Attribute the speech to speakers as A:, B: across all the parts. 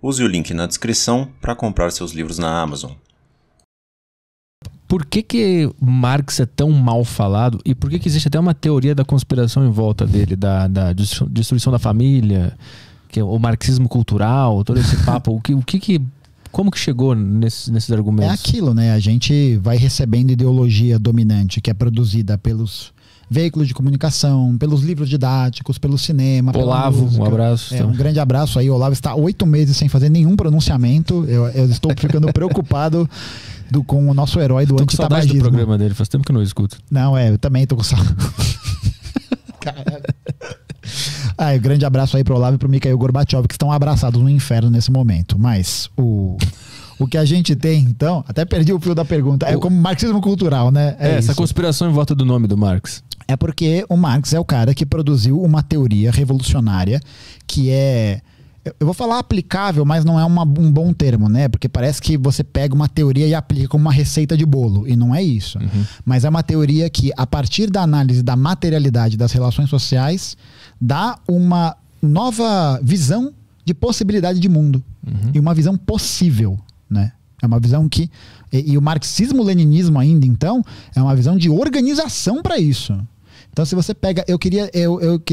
A: Use o link na descrição para comprar seus livros na Amazon.
B: Por que Marx é tão mal falado e por que existe até uma teoria da conspiração em volta dele, da destruição da família, que é o marxismo cultural, todo esse papo? Como que chegou nesses argumentos?
C: É aquilo, né? A gente vai recebendo ideologia dominante que é produzida pelos veículos de comunicação, pelos livros didáticos, pelo cinema,
B: Olavo, um abraço.
C: Um grande abraço aí. Olavo está 8 meses sem fazer nenhum pronunciamento. Eu estou ficando preocupado com o nosso herói do antitabagismo.
B: Tô com saudade do programa dele, faz tempo que eu não escuto.
C: Não, eu também tô com saudade. Um grande abraço aí pro Olavo e pro Mikhail Gorbachev, que estão abraçados no inferno nesse momento. Mas o que a gente tem, então... Até perdi o fio da pergunta. É como marxismo cultural, né?
B: Essa conspiração em volta do nome do Marx.
C: É porque o Marx é o cara que produziu uma teoria revolucionária que é... Eu vou falar aplicável, mas não é um bom termo, né? Porque parece que você pega uma teoria e aplica como uma receita de bolo. E não é isso. Uhum. Mas é uma teoria que, a partir da análise da materialidade das relações sociais, dá uma nova visão de possibilidade de mundo. Uhum. E uma visão possível, né? É uma visão que... E o marxismo-leninismo ainda, então, é uma visão de organização para isso. Então, se você pega... Eu queria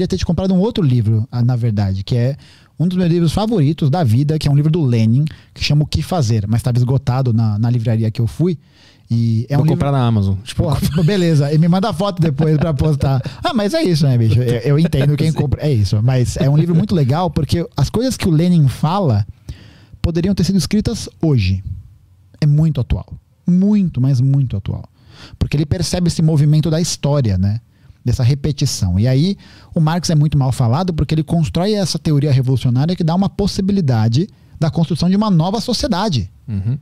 C: ter te comprado um outro livro, na verdade, que é um dos meus livros favoritos da vida, que é um livro do Lenin, que chama O Que Fazer, mas estava esgotado na livraria que eu fui. E
B: Vou comprar na Amazon.
C: Porra, beleza. E me manda foto depois pra postar. Mas é isso, né, bicho? Eu entendo quem compra. É isso. Mas é um livro muito legal, porque as coisas que o Lenin fala poderiam ter sido escritas hoje. É muito atual. Muito, mas muito atual. Porque ele percebe esse movimento da história, né? Dessa repetição. E aí, o Marx é muito mal falado porque ele constrói essa teoria revolucionária que dá uma possibilidade da construção de uma nova sociedade. Uhum.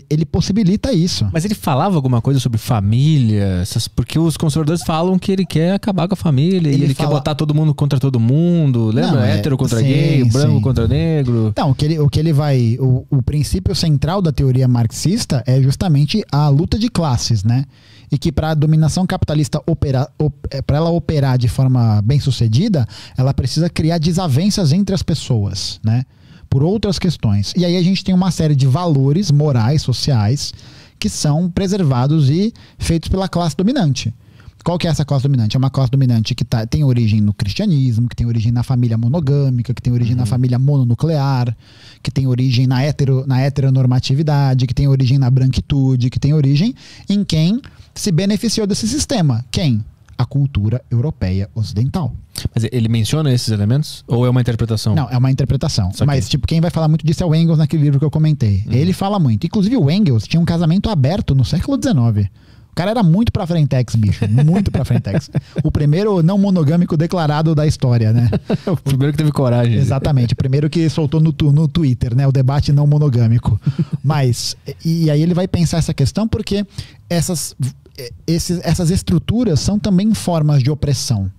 C: Ele possibilita isso.
B: Mas ele falava alguma coisa sobre família? Porque os conservadores falam que ele quer acabar com a família e ele quer botar todo mundo contra todo mundo. Lembra? Não, hétero contra gay, branco contra negro.
C: Então, o que ele vai... O princípio central da teoria marxista é justamente a luta de classes, né? E que para a dominação capitalista para ela operar de forma bem sucedida, ela precisa criar desavenças entre as pessoas, né? Por outras questões. E aí a gente tem uma série de valores morais, sociais, que são preservados e feitos pela classe dominante. Qual que é essa classe dominante? É uma classe dominante que tem origem no cristianismo, que tem origem na família monogâmica, que tem origem na família mononuclear, que tem origem na heteronormatividade, que tem origem na branquitude, que tem origem em quem se beneficiou desse sistema. Quem? A cultura europeia ocidental.
B: Mas ele menciona esses elementos? Ou é uma interpretação?
C: Não, é uma interpretação. Mas quem vai falar muito disso é o Engels naquele livro que eu comentei. Ele fala muito. Inclusive o Engels tinha um casamento aberto no século XIX. O cara era muito pra frentex, bicho. Muito pra frentex. O primeiro não monogâmico declarado da história, né?
B: O primeiro que teve coragem.
C: Exatamente. O primeiro que soltou no Twitter, né? O debate não monogâmico. Mas, e aí ele vai pensar essa questão porque essas estruturas são também formas de opressão.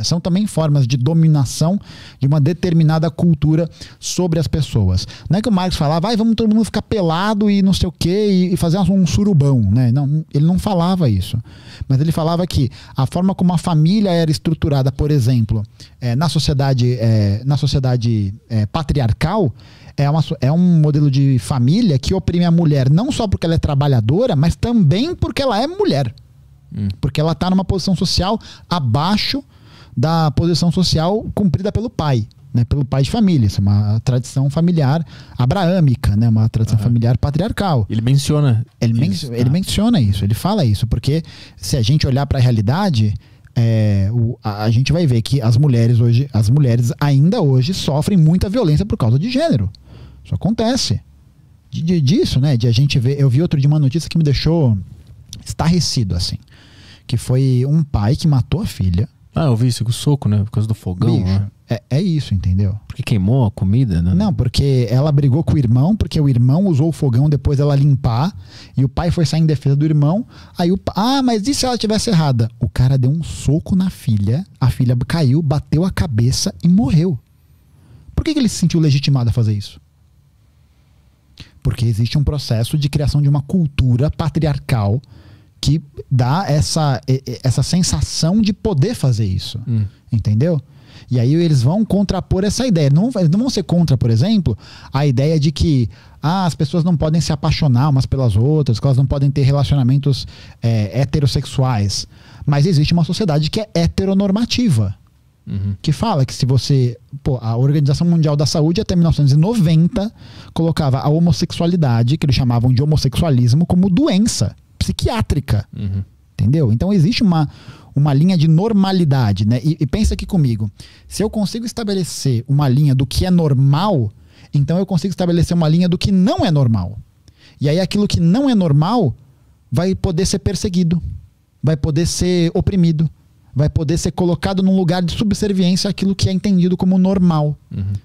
C: São também formas de dominação de uma determinada cultura sobre as pessoas. Não é que o Marx falava, vamos todo mundo ficar pelado e não sei o quê e fazer um surubão, né? Não, ele não falava isso. Mas ele falava que a forma como a família era estruturada, por exemplo, na sociedade patriarcal, é um modelo de família que oprime a mulher não só porque ela é trabalhadora, mas também porque ela é mulher. Porque ela está numa posição social abaixo da posição social cumprida pelo pai, né? Pelo pai de família. Isso é uma tradição familiar abraâmica, né? Uma tradição familiar patriarcal.
B: Ele menciona
C: ele menciona isso, ele fala isso, porque se a gente olhar para a realidade, a gente vai ver que as mulheres ainda hoje sofrem muita violência por causa de gênero. Isso acontece. Disso, né? De a gente ver. Eu vi outro dia uma notícia que me deixou estarrecido, assim. Que foi um pai que matou a filha.
B: Eu vi isso com o soco, né? Por causa do fogão.
C: Bicho,
B: né?
C: É isso, entendeu?
B: Porque queimou a comida, né?
C: Não, porque ela brigou com o irmão, porque o irmão usou o fogão depois dela limpar, e o pai foi sair em defesa do irmão. Aí mas e se ela tivesse errada? O cara deu um soco na filha, a filha caiu, bateu a cabeça e morreu. Por que ele se sentiu legitimado a fazer isso? Porque existe um processo de criação de uma cultura patriarcal que dá essa sensação de poder fazer isso. Entendeu? E aí eles vão contrapor essa ideia. Eles não vão ser contra, por exemplo, a ideia de que as pessoas não podem se apaixonar umas pelas outras, que elas não podem ter relacionamentos heterossexuais. Mas existe uma sociedade que é heteronormativa. Que fala que se você... a Organização Mundial da Saúde até 1990 colocava a homossexualidade, que eles chamavam de homossexualismo, como doença psiquiátrica. Entendeu? Então existe uma linha de normalidade, né? E pensa aqui comigo. Se eu consigo estabelecer uma linha do que é normal, então eu consigo estabelecer uma linha do que não é normal. E aí aquilo que não é normal vai poder ser perseguido, vai poder ser oprimido, vai poder ser colocado num lugar de subserviência àquilo que é entendido como normal.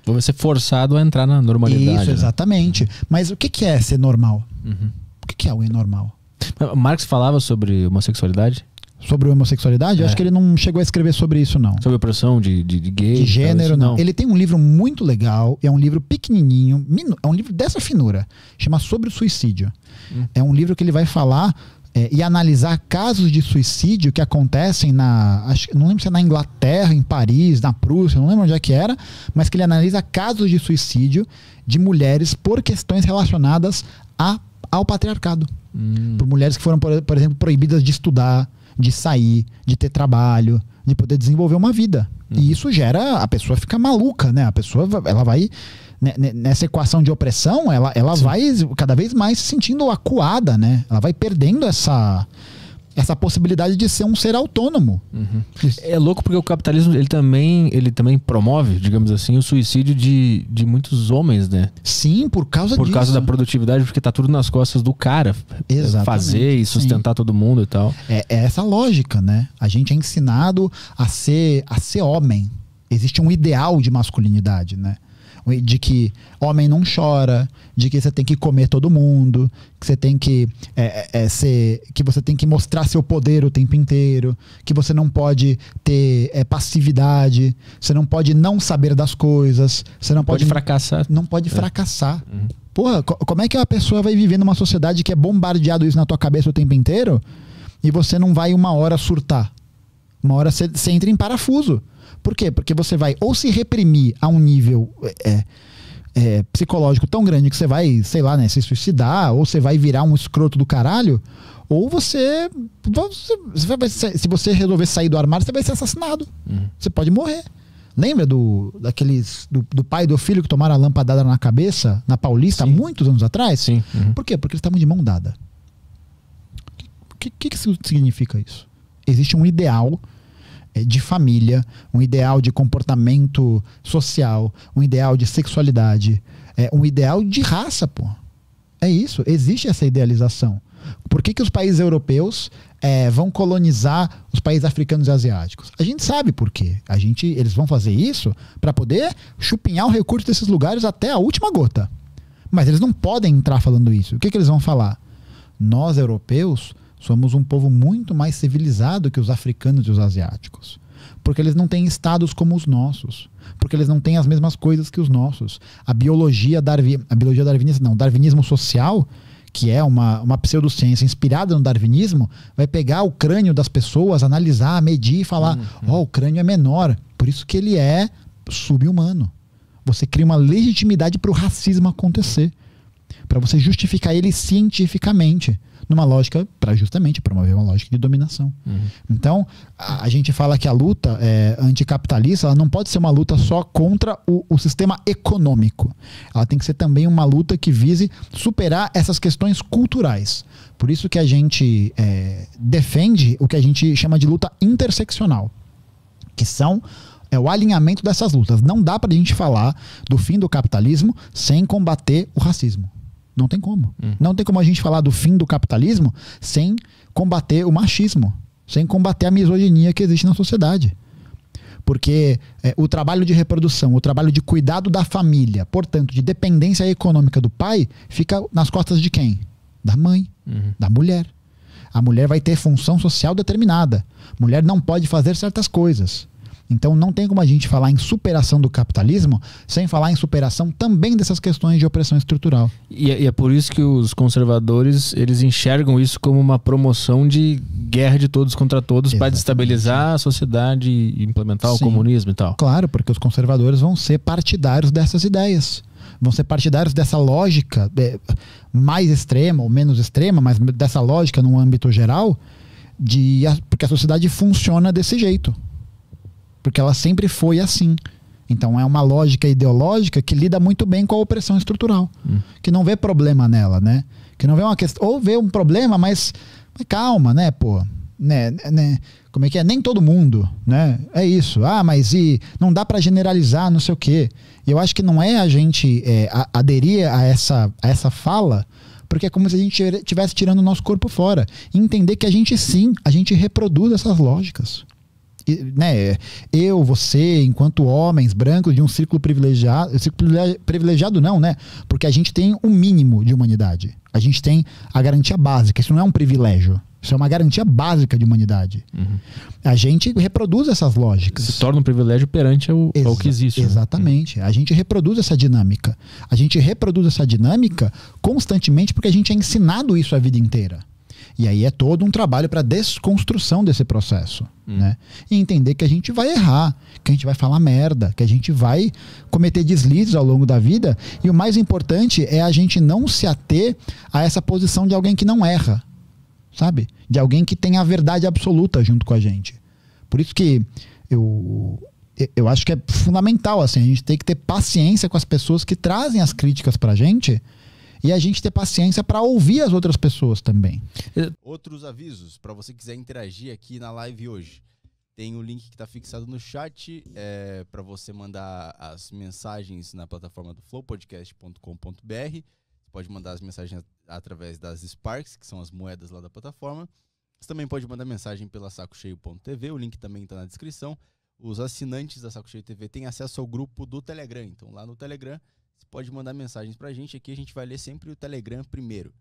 B: Vai ser forçado a entrar na normalidade.
C: Isso, exatamente. Né? Mas o que é ser normal? O que é o anormal?
B: Marx falava sobre homossexualidade?
C: Sobre homossexualidade? Eu acho que ele não chegou a escrever sobre isso, não.
B: Sobre opressão de gay?
C: De gênero, não. Ele tem um livro muito legal, é um livro pequenininho, é um livro dessa finura, chama Sobre o Suicídio. É um livro que ele vai falar e analisar casos de suicídio que acontecem não lembro se é na Inglaterra, em Paris, na Prússia, não lembro onde é que era, mas que ele analisa casos de suicídio de mulheres por questões relacionadas ao patriarcado. Por mulheres que foram, por exemplo, proibidas de estudar, de sair, de ter trabalho, de poder desenvolver uma vida. E isso a pessoa fica maluca, né? A pessoa, ela vai, nessa equação de opressão, ela vai cada vez mais se sentindo acuada, né? Ela vai perdendo essa possibilidade de ser um ser autônomo.
B: É louco porque o capitalismo ele também promove, digamos assim, o suicídio de muitos homens, né?
C: Sim, por causa disso.
B: Por causa da produtividade, porque tá tudo nas costas do cara.
C: Exatamente.
B: Fazer e sustentar todo mundo e tal.
C: É essa lógica, né? A gente é ensinado a ser homem. Existe um ideal de masculinidade, né? De que homem não chora, de que você tem que comer todo mundo, que você tem que que você tem que mostrar seu poder o tempo inteiro, que você não pode ter passividade, você não pode não saber das coisas, você não pode
B: fracassar.
C: Não pode fracassar. Porra, como é que uma pessoa vai viver numa sociedade que é bombardeado isso na tua cabeça o tempo inteiro e você não vai uma hora surtar? Uma hora você entra em parafuso. Por quê? Porque você vai ou se reprimir a um nível psicológico tão grande que você vai, sei lá, né, se suicidar, ou você vai virar um escroto do caralho, ou você se você resolver sair do armário, você vai ser assassinado. Você pode morrer. Lembra do pai e do filho que tomaram a lampadada na cabeça na Paulista há muitos anos atrás?
B: Sim.
C: Por quê? Porque eles estavam de mão dada. O que significa isso? Existe um ideal de família, um ideal de comportamento social, um ideal de sexualidade, um ideal de raça, pô. É isso, existe essa idealização. Por que os países europeus vão colonizar os países africanos e asiáticos? A gente sabe por quê. Eles vão fazer isso para poder chupinhar o recurso desses lugares até a última gota. Mas eles não podem entrar falando isso. O que eles vão falar? Nós, europeus, somos um povo muito mais civilizado que os africanos e os asiáticos. Porque eles não têm estados como os nossos. Porque eles não têm as mesmas coisas que os nossos. A biologia darwinista, não, o darwinismo social, que é uma pseudociência inspirada no darwinismo, vai pegar o crânio das pessoas, analisar, medir e falar, o crânio é menor, por isso que ele é sub-humano. Você cria uma legitimidade para o racismo acontecer. Para você justificar ele cientificamente. Numa lógica para justamente promover uma lógica de dominação. Então, a gente fala que a luta anticapitalista ela não pode ser uma luta só contra o sistema econômico. Ela tem que ser também uma luta que vise superar essas questões culturais. Por isso que a gente defende o que a gente chama de luta interseccional, que são o alinhamento dessas lutas. Não dá para a gente falar do fim do capitalismo sem combater o racismo. Não tem como. Não tem como a gente falar do fim do capitalismo sem combater o machismo, sem combater a misoginia que existe na sociedade. Porque o trabalho de reprodução, o trabalho de cuidado da família, portanto, de dependência econômica do pai, fica nas costas de quem? Da mãe, da mulher. A mulher vai ter função social determinada. A mulher não pode fazer certas coisas. Então não tem como a gente falar em superação do capitalismo sem falar em superação também dessas questões de opressão estrutural.
B: E é por isso que os conservadores, eles enxergam isso como uma promoção de guerra de todos contra todos para destabilizar a sociedade e implementar o comunismo e tal.
C: Claro, porque os conservadores vão ser partidários dessas ideias. Vão ser partidários dessa lógica mais extrema ou menos extrema, mas dessa lógica num âmbito geral, porque a sociedade funciona desse jeito. Porque ela sempre foi assim. Então é uma lógica ideológica que lida muito bem com a opressão estrutural. Que não vê problema nela, né? Que não vê uma questão... Ou vê um problema, mas calma, né, pô? Né? Como é que é? Nem todo mundo, né? É isso. Ah, mas não dá pra generalizar, não sei o quê. E eu acho que não é a gente aderir a essa fala, porque é como se a gente estivesse tirando o nosso corpo fora. E entender que a gente reproduz essas lógicas. Né? Eu, você, enquanto homens brancos de um círculo privilegiado não, né? Porque a gente tem o mínimo de humanidade. A gente tem a garantia básica. Isso não é um privilégio. Isso é uma garantia básica de humanidade. A gente reproduz essas lógicas.
B: Se torna um privilégio perante ao que existe.
C: Exatamente. Né? A gente reproduz essa dinâmica. A gente reproduz essa dinâmica constantemente porque a gente é ensinado isso a vida inteira. E aí é todo um trabalho para desconstrução desse processo. Né? E entender que a gente vai errar, que a gente vai falar merda, que a gente vai cometer deslizes ao longo da vida. E o mais importante é a gente não se ater a essa posição de alguém que não erra. Sabe? De alguém que tem a verdade absoluta junto com a gente. Por isso que eu acho que é fundamental, assim, a gente tem que ter paciência com as pessoas que trazem as críticas pra gente e a gente ter paciência para ouvir as outras pessoas também.
D: Outros avisos, para você quiser interagir aqui na live hoje. Tem o link que está fixado no chat para você mandar as mensagens na plataforma do flowpodcast.com.br. Pode mandar as mensagens através das Sparks, que são as moedas lá da plataforma. Você também pode mandar mensagem pela sacocheio.tv, o link também está na descrição. Os assinantes da Saco Cheio TV têm acesso ao grupo do Telegram. Então lá no Telegram você pode mandar mensagens pra gente. Aqui a gente vai ler sempre o Telegram primeiro.